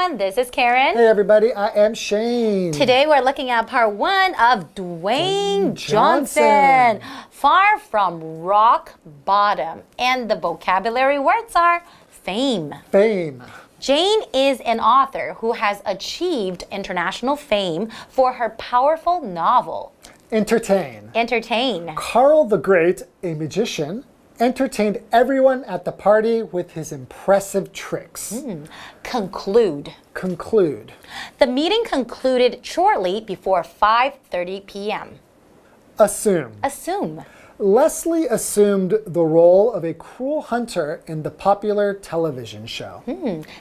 everyone, this is Karen. Hey everybody, I am Shane. Today we're looking at part 1 of Dwayne Johnson. Far from rock bottom. And the vocabulary words are fame. Fame. Jane is an author who has achieved international fame for her powerful novel. Entertain. Entertain. Carl the Great, a magician, entertained everyone at the party with his impressive tricks. Conclude. Conclude. The meeting concluded shortly before 5:30 p.m. Assume. Assume. Leslie assumed the role of a cruel hunter in the popular television show.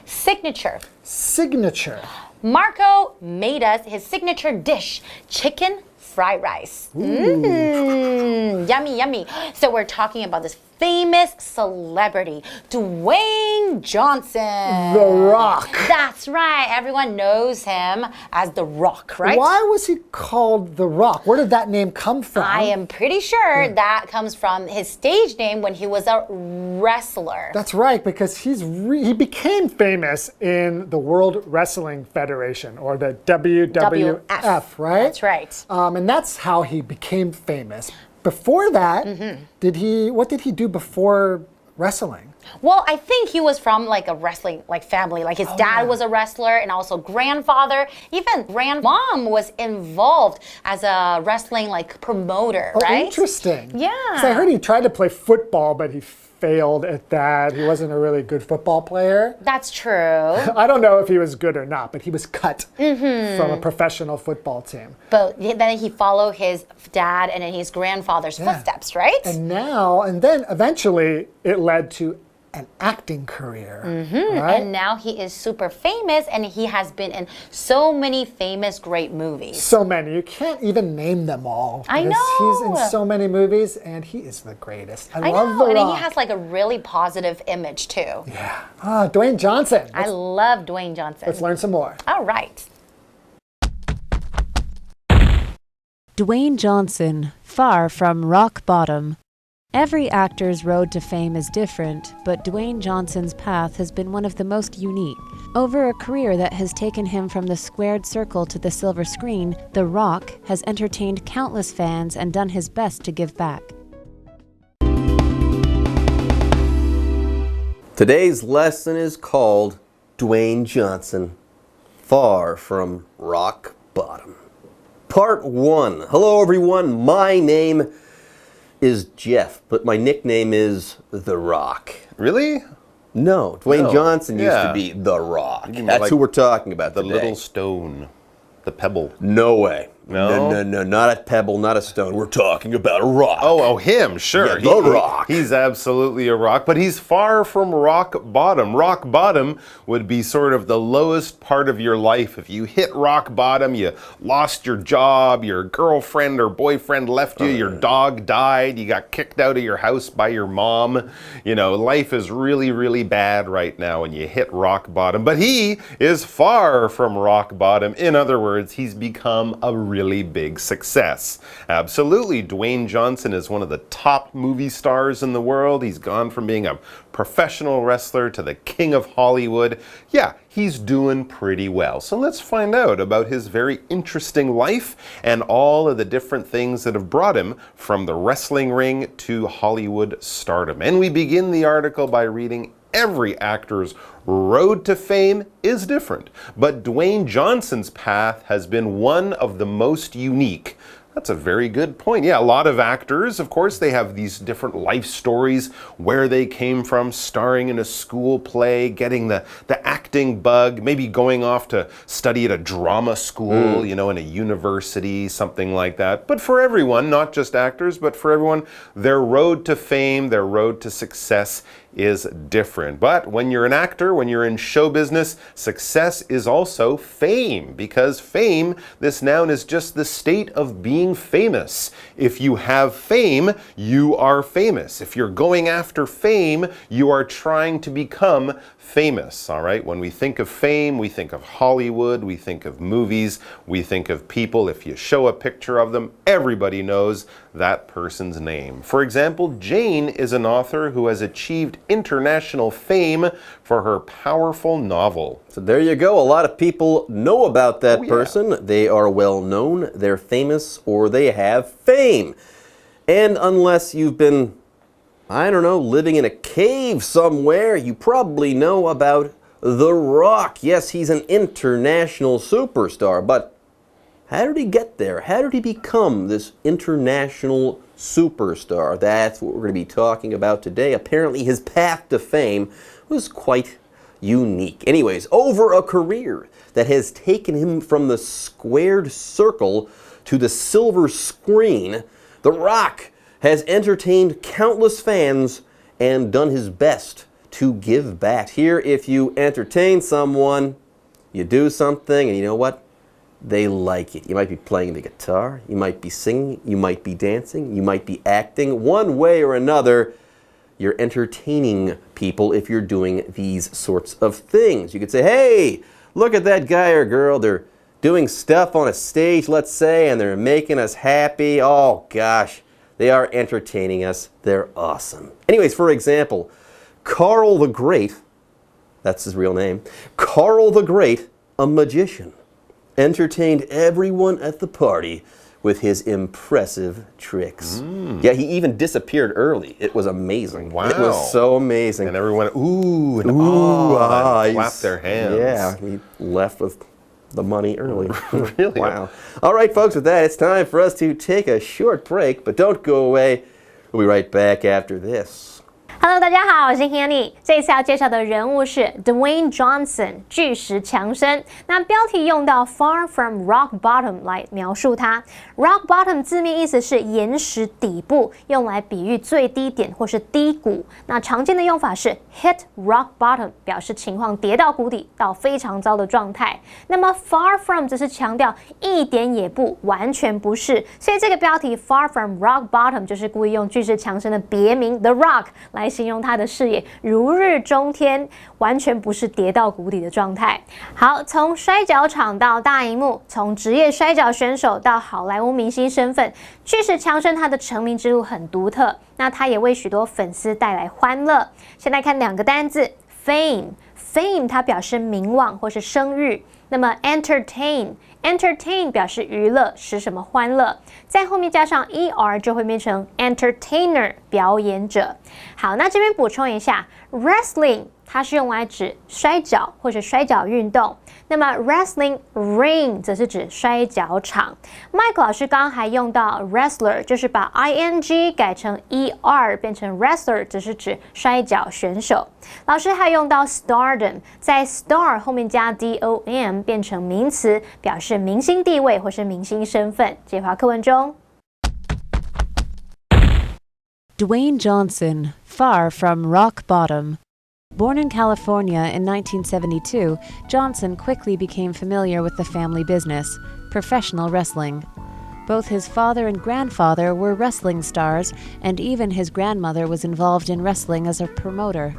Signature. Signature. Marco made us his signature dish, chicken fried rice. Yummy, yummy. So we're talking about this famous celebrity, Dwayne Johnson. The Rock. That's right. Everyone knows him as The Rock, right? Why was he called The Rock? Where did that name come from? I am pretty sure that comes from his stage name when he was a wrestler. That's right, because he became famous in the World Wrestling Federation, or the WWF, right? That's right. And that's how he became famous. Before that, what did he do before wrestling? Well, I think he was from like a wrestling family. Like his dad was a wrestler and also grandfather. Even grandmom was involved as a wrestling promoter, right? Interesting. Yeah. 'Cause I heard he tried to play football, but he failed at that. He wasn't a really good football player. That's true. I don't know if he was good or not, but he was cut from a professional football team. But then he followed his dad and then his grandfather's footsteps, right? And then eventually it led to an acting career, right? And now he is super famous and he has been in so many famous great movies. So many. You can't even name them all. I know. He's in so many movies and he is the greatest. I love know. The And Rock. he has a really positive image too. Yeah. Dwayne Johnson. I love Dwayne Johnson. Let's learn some more. All right. Dwayne Johnson, far from rock bottom. Every actor's road to fame is different, but Dwayne Johnson's path has been one of the most unique. Over a career that has taken him from the squared circle to the silver screen, The Rock has entertained countless fans and done his best to give back. Today's lesson is called Dwayne Johnson, far from rock bottom. Part 1. Hello everyone, my name is Jeff, but my nickname is The Rock. Really? No, Dwayne Johnson used to be The Rock. That's who we're talking about The today. little stone, the pebble. No way. No? No, not a pebble, not a stone. We're talking about a rock. Oh, him, sure. Yeah, The Rock. He's absolutely a rock, but he's far from rock bottom. Rock bottom would be sort of the lowest part of your life. If you hit rock bottom, you lost your job, your girlfriend or boyfriend left you, your dog died, you got kicked out of your house by your mom. You know, life is really, really bad right now when you hit rock bottom. But he is far from rock bottom. In other words, he's become a really big success. Absolutely, Dwayne Johnson is one of the top movie stars in the world. He's gone from being a professional wrestler to the king of Hollywood. Yeah, he's doing pretty well. So let's find out about his very interesting life and all of the different things that have brought him from the wrestling ring to Hollywood stardom. And we begin the article by reading every actor's road to fame is different, but Dwayne Johnson's path has been one of the most unique. That's a very good point. Yeah, a lot of actors, of course, they have these different life stories, where they came from, starring in a school play, getting the acting bug, maybe going off to study at a drama school, you know, in a university, something like that. But for everyone, not just actors, but for everyone, their road to fame, their road to success is different. But when you're an actor, when you're in show business, success is also fame, because fame, this noun, is just the state of being famous. If you have fame, you are famous. If you're going after fame, you are trying to become famous, all right? When we think of fame, we think of Hollywood, we think of movies, we think of people. If you show a picture of them, everybody knows that person's name. For example, Jane is an author who has achieved international fame for her powerful novel. So there you go. A lot of people know about that person. They are well known, they're famous, or they have fame. And unless you've been, I don't know, living in a cave somewhere, you probably know about The Rock. Yes, he's an international superstar, but how did he get there? How did he become this international superstar? That's what we're going to be talking about today. Apparently his path to fame was quite unique. Anyways, over a career that has taken him from the squared circle to the silver screen, The Rock has entertained countless fans and done his best to give back. Here, if you entertain someone, you do something, and you know what? They like it. You might be playing the guitar, you might be singing, you might be dancing, you might be acting. One way or another, you're entertaining people if you're doing these sorts of things. You could say, hey, look at that guy or girl. They're doing stuff on a stage, let's say, and they're making us happy. Oh, gosh, they are entertaining us. They're awesome. Anyways, for example, Carl the Great, that's his real name, Carl the Great, a magician, entertained everyone at the party with his impressive tricks. Yeah, he even disappeared early. It was amazing. Wow. It was so amazing. And everyone, ooh, and Ooh, and clapped their hands. Yeah, he left with the money early. Really? Wow. All right, folks, with that, it's time for us to take a short break, but don't go away. We'll be right back after this. Hello， 大家好，我是 Hanny。这一次要介绍的人物是 Dwayne Johnson， 巨石强森。那标题用到 Far from Rock Bottom 来描述他。Rock Bottom 字面意思是岩石底部，用来比喻最低点或是低谷。那常见的用法是 hit rock bottom， 表示情况跌到谷底，到非常糟的状态。那么 Far from 则是强调一点也不，完全不是。所以这个标题 Far from Rock Bottom 就是故意用巨石强森的别名 The Rock 来形容他的事业如日中天，完全不是跌到谷底的状态。好，从摔角场到大荧幕，从职业摔角选手到好莱坞明星身份，巨石强森他的成名之路很独特。那他也为许多粉丝带来欢乐。先来看两个单字 ，fame，fame 它表示名望或是声誉。那么 entertain 表示娱乐，使什么欢乐，在后面加上 er 就会变成 entertainer 表演者。好，那这边补充一下 ，wrestling 它是用来指摔跤或者摔跤运动。那么 wrestling ring 则是指摔跤场。Mike 老师刚刚还用到 wrestler， 就是把 ing 改成 er 变成 wrestler， 只是指摔跤选手。老师还用到 stardom， 在 star 后面加 dom 变成名词，表示明星地位或是明星身份。这句话课文中。Dwayne Johnson, far from rock bottom. Born in California in 1972, Johnson quickly became familiar with the family business, professional wrestling. Both his father and grandfather were wrestling stars, and even his grandmother was involved in wrestling as a promoter.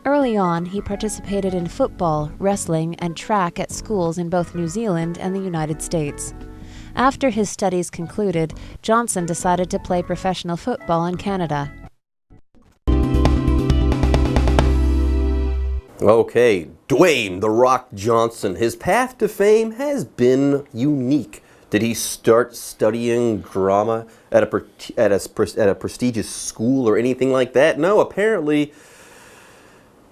Early on, he participated in football, wrestling, and track at schools in both New Zealand and the United States. After his studies concluded, Johnson decided to play professional football in Canada. Okay, Dwayne "The Rock" Johnson. His path to fame has been unique. Did he start studying drama at a prestigious school or anything like that? No, apparently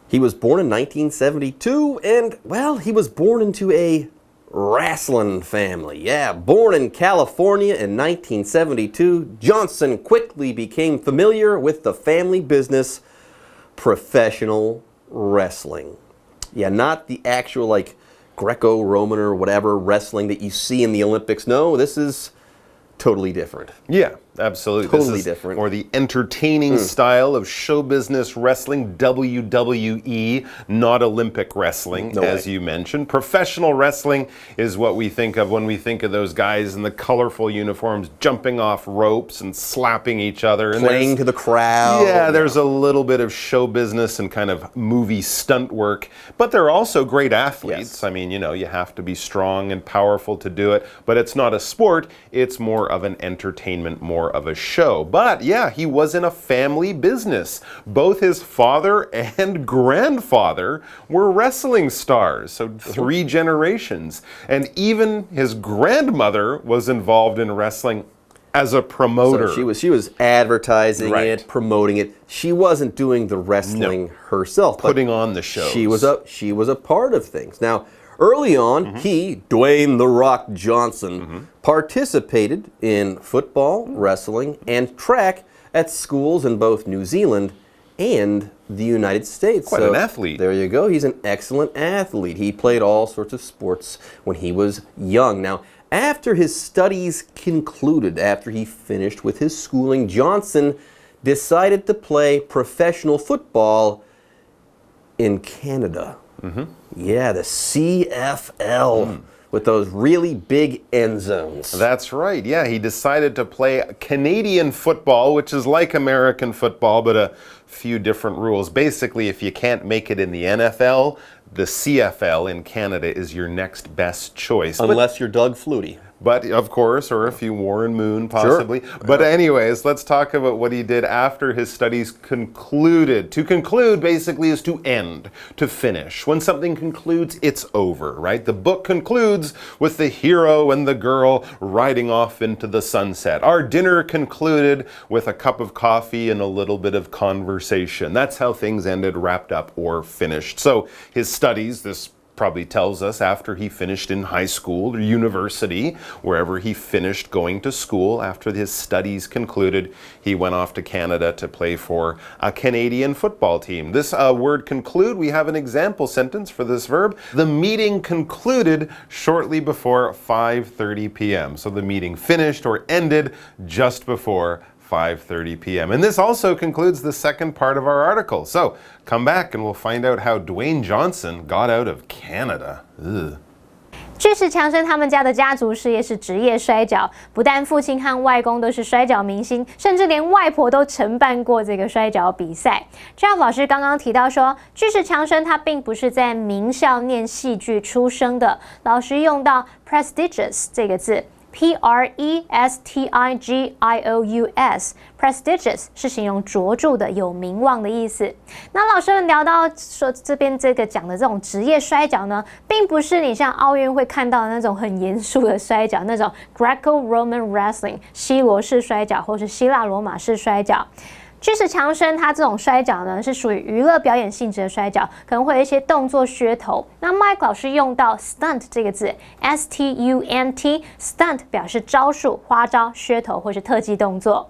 he was born in 1972, and, well, he was born into a wrestling family. Yeah, born in California in 1972, Johnson quickly became familiar with the family business, professional wrestling. Yeah, not the actual like Greco-Roman or whatever wrestling that you see in the Olympics. No, this is totally different. Yeah, absolutely. Totally different. Or the entertaining style of show business wrestling, WWE, not Olympic wrestling, No as way. you mentioned. Professional wrestling is what we think of when we think of those guys in the colorful uniforms jumping off ropes and slapping each other. And Playing to the crowd. yeah, there's a little bit of show business and kind of movie stunt work, but they're also great athletes. Yes. I mean, you know, you have to be strong and powerful to do it, but it's not a sport, it's more of an entertainment, more more of a show. But yeah, he was in a family business. Both his father and grandfather were wrestling stars, so 3 generations. And even his grandmother was involved in wrestling as a promoter. So she was advertising Right. it, promoting it. She wasn't doing the wrestling herself. but Putting on the shows. She was a part of things. Now, early on, he, Dwayne "The Rock" Johnson, participated in football, wrestling, and track at schools in both New Zealand and the United States. Quite an athlete. There you go. He's an excellent athlete. He played all sorts of sports when he was young. Now, after his studies concluded, after he finished with his schooling, Johnson decided to play professional football in Canada. Yeah, the CFL with those really big end zones. That's right. Yeah, he decided to play Canadian football, which is like American football, but a few different rules. Basically, if you can't make it in the NFL, the CFL in Canada is your next best choice. Unless you're Doug Flutie. But of course, or if you Warren Moon possibly. Sure. But anyways, let's talk about what he did after his studies concluded. To conclude basically is to end, to finish. When something concludes, it's over, right? The book concludes with the hero and the girl riding off into the sunset. Our dinner concluded with a cup of coffee and a little bit of conversation. That's how things ended, wrapped up, or finished. So his studies, this probably tells us after he finished in high school or university, wherever he finished going to school, after his studies concluded, he went off to Canada to play for a Canadian football team. This word conclude, we have an example sentence for this verb. The meeting concluded shortly before 5:30 p.m. So the meeting finished or ended just before 5:30 p.m. And this also concludes the second part of our article. So come back and we'll find out how Dwayne Johnson got out of Canada. Ugh. 巨石强森他们家的家族事业是职业摔角，不但父亲和外公都是摔角明星，甚至连外婆都承办过这个摔角比赛。Jeff 老师刚刚提到说，巨石强森他并不是在名校念戏剧出生的，老师用到 prestigious 这个字。prestigious 是形容卓著的、有名望的意思。那老师们聊到说，这边这个讲的这种职业摔角呢，并不是你像奥运会看到的那种很严肃的摔角，那种 Greco-Roman Wrestling 西罗式摔角或是希腊罗马式摔角。巨石强森他这种摔角呢，是属于娱乐表演性质的摔角，可能会有一些动作噱头。那 Mike 老师用到 stunt 这个字 ，stunt， stunt 表示招数、花招、噱头或是特技动作。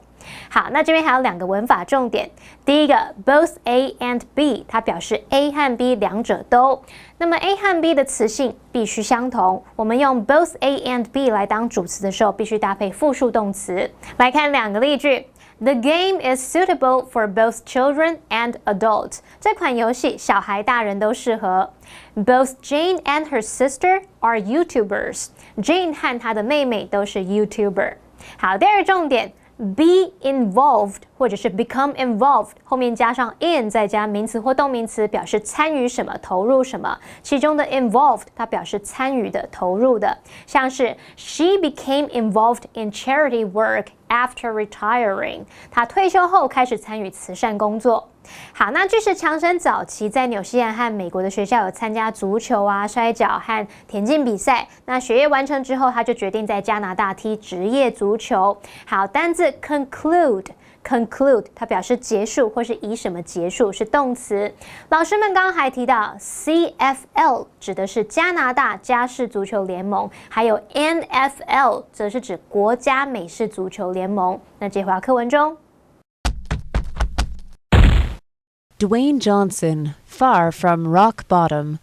好，那这边还有2个文法重点。第一个 both A and B， 它表示 A 和 B 两者都。那么 A 和 B 的词性必须相同。我们用 both A and B 来当主词的时候，必须搭配复数动词。来看2个例句。The game is suitable for both children and adults. 这款游戏小孩大人都适合。Both Jane and her sister are YouTubers. Jane 和她的妹妹都是 YouTuber. 好，第2个重点。Be involved 或者是 become involved 后面加上 in 再加名词或动名词表示参与什么投入什么，其中的 involved 它表示参与的投入的，像是 She became involved in charity work after retiring 她退休后开始参与慈善工作。好，那巨石强森早期在纽西兰和美国的学校有参加足球啊、摔角和田径比赛。那学业完成之后，他就决定在加拿大踢职业足球。好，单字 conclude 它表示结束或是以什么结束，是动词。老师们刚刚还提到 CFL 指的是加拿大家式足球联盟，还有 NFL 则是指国家美式足球联盟。那这回到课文中。Dwayne Johnson, far from rock bottom.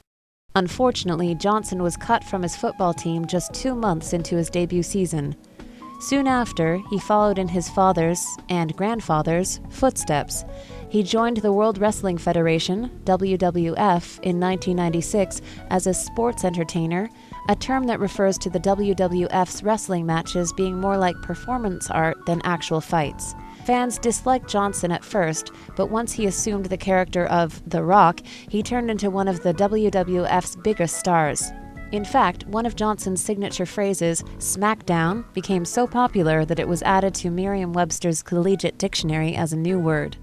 Unfortunately, Johnson was cut from his football team just 2 months into his debut season. Soon after, he followed in his father's and grandfather's footsteps. He joined the World Wrestling Federation, WWF, in 1996 as a sports entertainer, a term that refers to the WWF's wrestling matches being more like performance art than actual fights. Fans disliked Johnson at first, but once he assumed the character of The Rock, he turned into one of the WWF's biggest stars. In fact, one of Johnson's signature phrases, "smackdown," became so popular that it was added to Merriam-Webster's Collegiate Dictionary as a new word.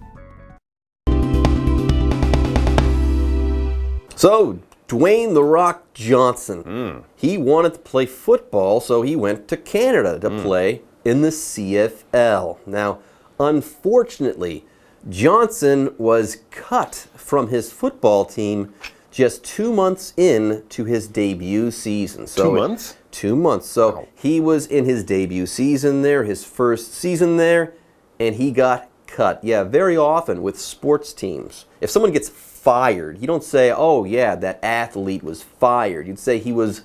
So, Dwayne "The Rock" Johnson, he wanted to play football, so he went to Canada to play in the CFL. Now, unfortunately, Johnson was cut from his football team just 2 months into his debut season. So 2 months? 2 months. So he was in his debut season there, his first season there, and he got cut. Yeah, very often with sports teams, if someone gets fired, you don't say, oh yeah, that athlete was fired. You'd say he was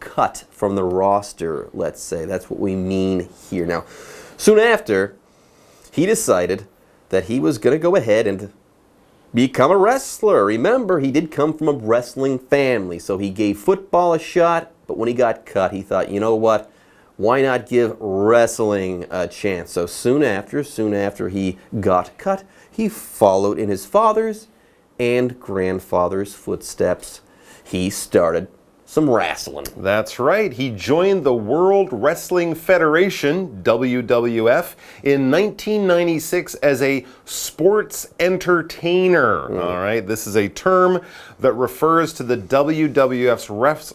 cut from the roster, let's say. That's what we mean here. Now, soon after, he decided that he was going to go ahead and become a wrestler. Remember, he did come from a wrestling family, so he gave football a shot, but when he got cut, he thought, you know what, why not give wrestling a chance? So soon after he got cut, he followed in his father's and grandfather's footsteps. He started some wrestling. That's right. He joined the World Wrestling Federation, WWF, in 1996 as a sports entertainer. All right. This is a term that refers to the WWF's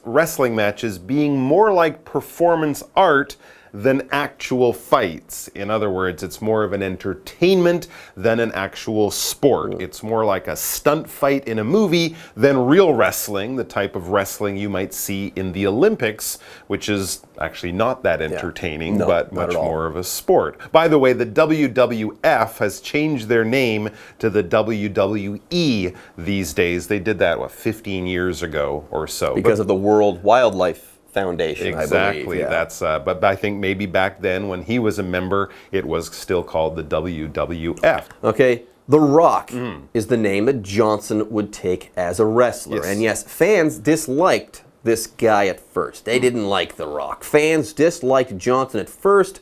wrestling matches being more like performance art than actual fights. In other words, it's more of an entertainment than an actual sport. It's more like a stunt fight in a movie than real wrestling, the type of wrestling you might see in the Olympics, which is actually not that entertaining, No, but not much at all. more of a sport. By the way, the WWF has changed their name to the WWE these days. They did that, 15 years ago or so. Because of the World Wildlife Foundation, Exactly. I believe. Yeah. That's but I think maybe back then when he was a member, it was still called the WWF. Okay, The Rock is the name that Johnson would take as a wrestler. Yes. And yes, fans disliked this guy at first. They didn't like The Rock. Fans disliked Johnson at first,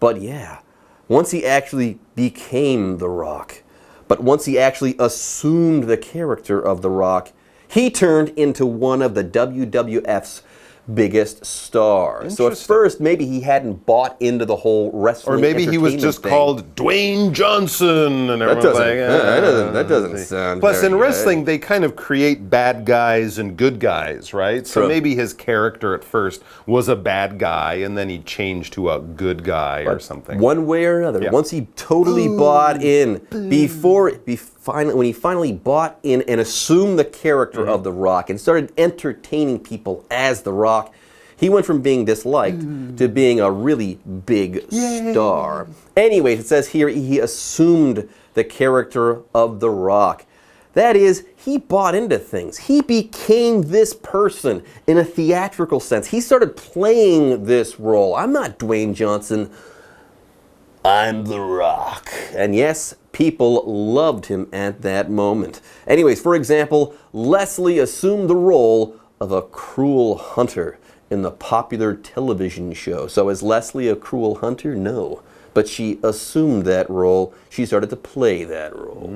but yeah, once he actually became The Rock, but once he actually assumed the character of The Rock, he turned into one of the WWF's biggest stars. So at Interesting. first, maybe he hadn't bought into the whole wrestling Or maybe he was entertainment just thing. called Dwayne Johnson, and everyone's doesn't- like, that doesn't sound Plus, very in good. wrestling, they kind of create bad guys and good guys, right? So True. maybe his character at first was a bad guy, and then he changed to a good guy or something. One way or another. Yeah. Once he totally bought in, when he finally bought in and assumed the character of The Rock and started entertaining people as The Rock, he went from being disliked to being a really big star. Anyways, it says here he assumed the character of The Rock. That is, he bought into things. He became this person in a theatrical sense. He started playing this role. I'm not Dwayne Johnson. I'm The Rock. And yes, people loved him at that moment. Anyways, for example, Leslie assumed the role of a cruel hunter in the popular television show. So is Leslie a cruel hunter? No. But she assumed that role. She started to play that role.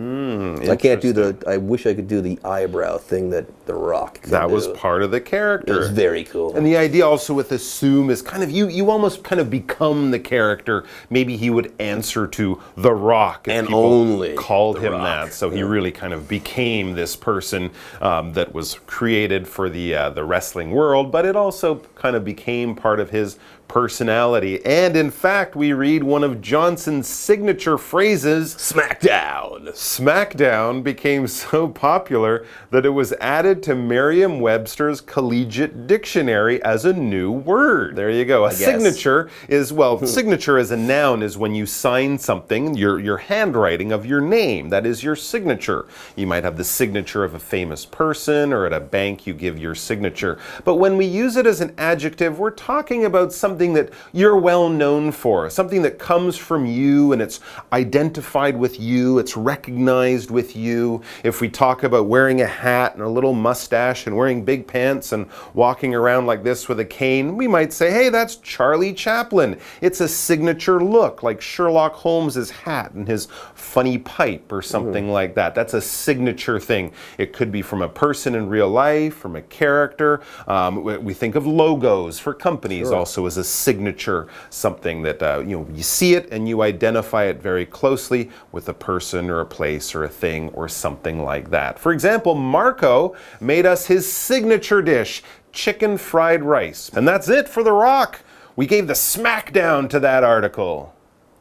I can't do I wish I could do the eyebrow thing that The Rock could That do. was part of the character. It was very cool. And the idea also with assume is kind of you almost kind of become the character. Maybe he would answer to The Rock if And people only called The him Rock. that. So he really kind of became this person that was created for the wrestling world, but it also kind of became part of his personality. And in fact, we read one of Johnson's signature phrases, SmackDown. SmackDown became so popular that it was added to Merriam-Webster's Collegiate Dictionary as a new word. There you go. A signature is, signature as a noun is when you sign something, your handwriting of your name. That is your signature. You might have the signature of a famous person, or at a bank you give your signature. But when we use it as an adjective, we're talking about something something that you're well known for, something that comes from you and it's identified with you, it's recognized with you. If we talk about wearing a hat and a little mustache and wearing big pants and walking around like this with a cane, we might say, hey, that's Charlie Chaplin. It's a signature look, like Sherlock Holmes's hat and his funny pipe or something like that. That's a signature thing. It could be from a person in real life, from a character. We think of logos for companies also as a signature, something that you see it and you identify it very closely with a person or a place or a thing or something like that. For example, Marco made us his signature dish, chicken fried rice. And that's it for The Rock. We gave the smackdown to that article.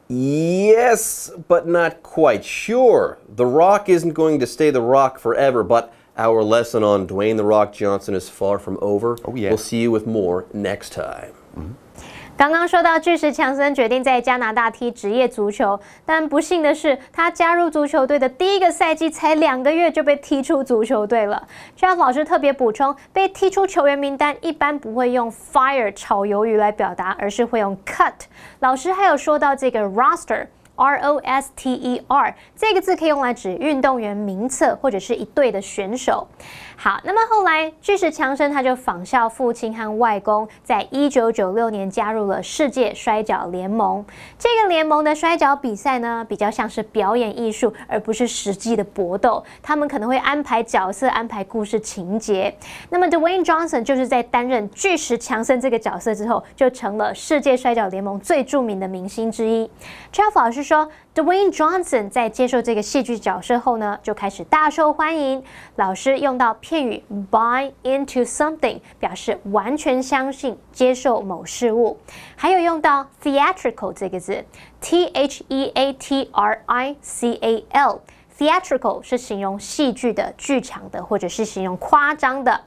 Yes, but not quite. Sure, The Rock isn't going to stay The Rock forever, but our lesson on Dwayne The Rock Johnson is far from over. Oh, yeah. We'll see you with more next time. 刚刚说到巨石强森决定在加拿大踢职业足球，但不幸的是，他加入足球队的第一个赛季才2个月就被踢出足球队了。Jeff 老师特别补充，被踢出球员名单一般不会用 fire 炒鱿鱼来表达，而是会用 cut。老师还有说到这个 roster。roster 这个字可以用来指运动员名册或者是一队的选手。好，那么后来巨石强森他就仿效父亲和外公，在1996年加入了世界摔角联盟。这个联盟的摔角比赛呢，比较像是表演艺术，而不是实际的搏斗。他们可能会安排角色、安排故事情节。那么 Dwayne Johnson 就是在担任巨石强森这个角色之后，就成了世界摔角联盟最著名的明星之一。Jeff 老师说 ，Dwayne Johnson 在接受这个戏剧角色后呢，就开始大受欢迎。老师用到片语 buy into something， 表示完全相信、接受某事物。还有用到 theatrical 这个字 ，theatrical。theatrical 是形容戏剧的、剧场的，或者是形容夸张的。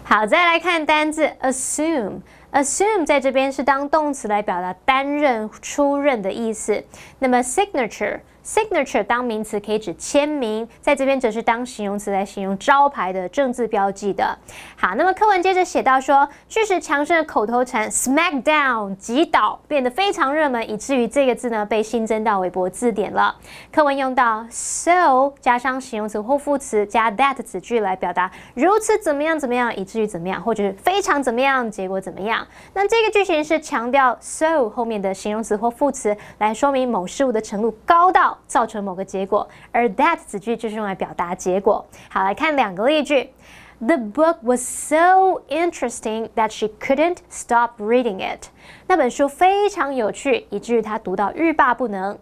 好，再来看单字 assume。assume 在这边是当动词来表达担任、出任的意思。那么 signature 当名词可以指签名，在这边则是当形容词来形容招牌的正字标记的。好，那么课文接着写到说，巨石强森的口头禅 smack down 击倒变得非常热门，以至于这个字呢被新增到韦伯字典了。课文用到 so 加上形容词或副词加 that 子句来表达如此怎么样怎么样，以至于怎么样，或者是非常怎么样，结果怎么样。那这个句型是强调 so 后面的形容词或副词来说明某事物的程度高到造成某个结果，而 that 子句就是用来表达结果。好，来看2个例句。The book was so interesting that she couldn't stop reading it. 那本书非常有趣，以至于她读到欲罢不能。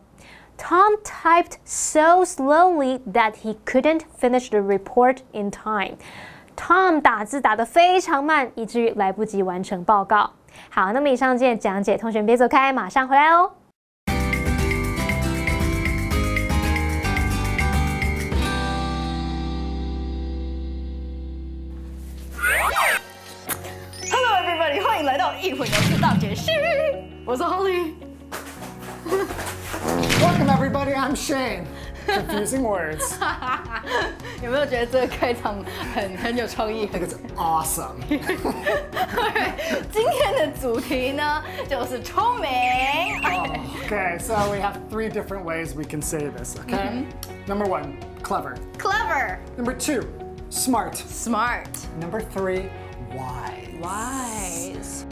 Tom typed so slowly that he couldn't finish the report in time. Tom 打字打得非常慢，以至于来不及完成报告。好，那么以上这些讲解，同学们别走开，马上回来哦。Hello everybody， 欢迎来到一混游戏大解析，我是 Holly。Welcome everybody, I'm Shane. Confusing words. 有没有觉得这个开场很有创意？ I think it's awesome. 今天的主题呢，就是聪明。Okay, so we have 3 different ways we can say this, okay? Number 1, clever. Clever. Number 2, smart. Smart. Number 3, wise. Wise.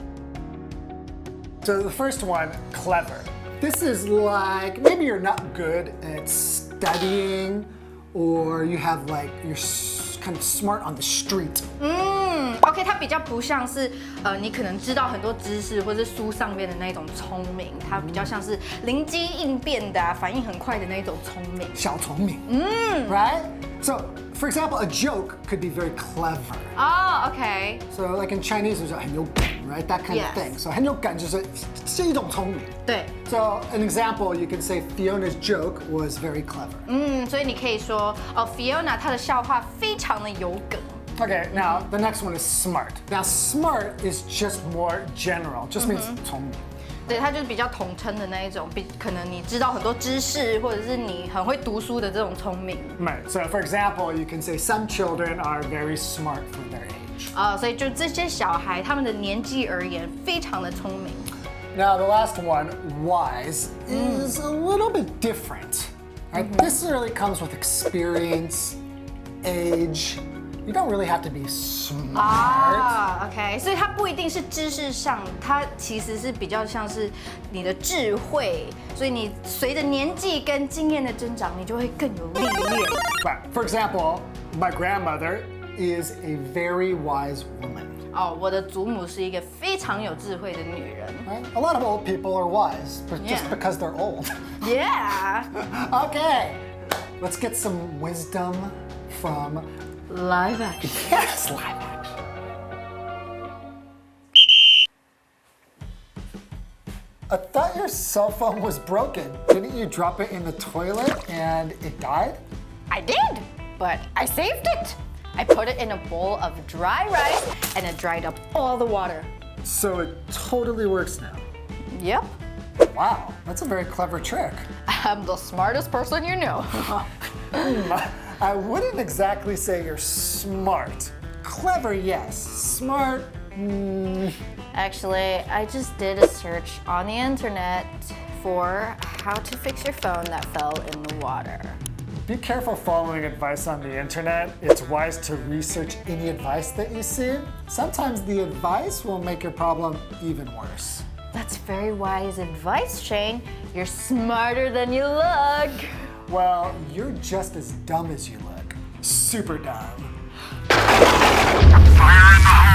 So the first one, clever. This is like, maybe you're not good at studying, or you have like, you're kind of smart on the street. OK， 它比较不像是你可能知道很多知识或是书上面的那种聪明，它比较像是灵机应变的、反应很快的那种聪明。小聪明. Right? So, for example, a joke could be very clever. OK. So, like in Chinese, there's a 很有梗, right? That kind of thing. So, 很有梗就是一种聪明。对。So, an example, you can say Fiona's joke was very clever. 所以你可以说Fiona 她的笑话非常的有梗。Okay, now the next one is smart. Now, smart is just more general, just means 聪明. 对，它就是比较统称的那一种，可能你知道很多知识，或者是你很会读书的这种聪明。Right. So, for example, you can say some children are very smart for their age. 所以就这些小孩，他们的年纪而言，非常的聪明。Now the last one, wise, is a little bit different. Right? This really comes with experience, age. You don't really have to be smart. OK， 所以它不一定是知识上，它其实是比较像是你的智慧，所以你随着年纪跟经验的增长，你就会更有历练。But for example, my grandmother is a very wise woman. 哦，我的祖母是一个非常有智慧的女人。Right? A lot of old people are wise, but just Yeah. because they're old. Yeah， Okay, let's get some wisdom from live action。 yes, live action. I thought your cell phone was broken. Didn't you drop it in the toilet and it died? I did, but I saved it. I put it in a bowl of dry rice and it dried up all the water. So it totally works now. Yep, Wow, that's a very clever trick. I'm the smartest person you know. I wouldn't exactly say you're smart. Clever, yes. Smart, Actually, I just did a search on the internet for how to fix your phone that fell in the water. Be careful following advice on the internet. It's wise to research any advice that you see. Sometimes the advice will make your problem even worse. That's very wise advice, Shane. You're smarter than you look. Well, you're just as dumb as you look. Super dumb. Fire in the hole!